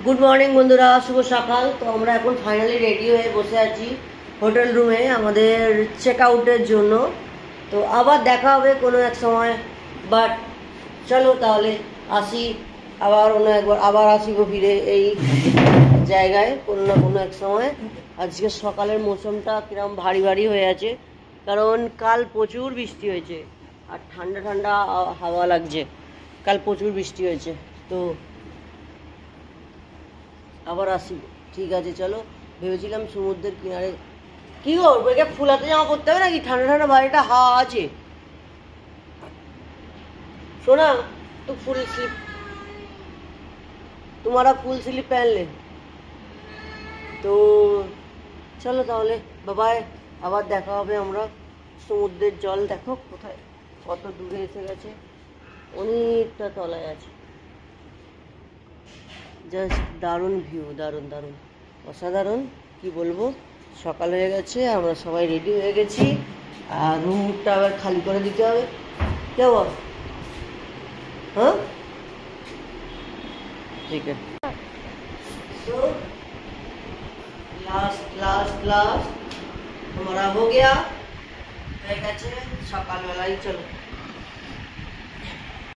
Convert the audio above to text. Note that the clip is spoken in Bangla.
গুড মর্নিং বন্ধুরা, শুভ সকাল। তো আমরা এখন ফাইনালি রেডি হয়ে বসে আছি হোটেল রুমে আমাদের চেক আউটের জন্য। তো আবার দেখা হবে কোনো এক সময়, বাট চলো তাহলে আসি আবার অন্য একবার, আবার আসিব ফিরে এই জায়গায় কোনো না কোনো এক সময়। আজকে সকালের মৌসুমটা কিরম ভারী ভারী হয়ে আছে, কারণ কাল প্রচুর বৃষ্টি হয়েছে আর ঠান্ডা ঠান্ডা হাওয়া লাগছে। কাল প্রচুর বৃষ্টি হয়েছে, তো আবার আসি। ঠিক আছে চলো, ভেবেছিলাম সমুদ্রের কিনারে। কি গো, ওইটা ফুলাতে জামা পড়তে হবে নাকি? ঠান্ডা ঠান্ডা বাড়িটা হাওয়া আছে। শোনা, তো ফুল স্লিপ, তোমারা ফুল স্লিপ पहन ले। তো চলো তাহলে, বাবাই, আবার দেখা হবে। আমরা সমুদ্রের জল দেখো কোথায়, কত দূরে এসে গেছে, অনেকটা তলায় আছে। জাস্ট দারুণ ভিউ, দারুণ দারুণ, অসাধারণ, কি বলবো। সকাল হয়ে গেছে, আমরা সবাই রেডি হয়ে গেছি, আর রুমটা আবার খালি করে দিতে হবে। কেমন? हाँ ठीक है। तो लास्ट लास्ट लास्ट हमारा हो गया, সকালবেলায়। চলো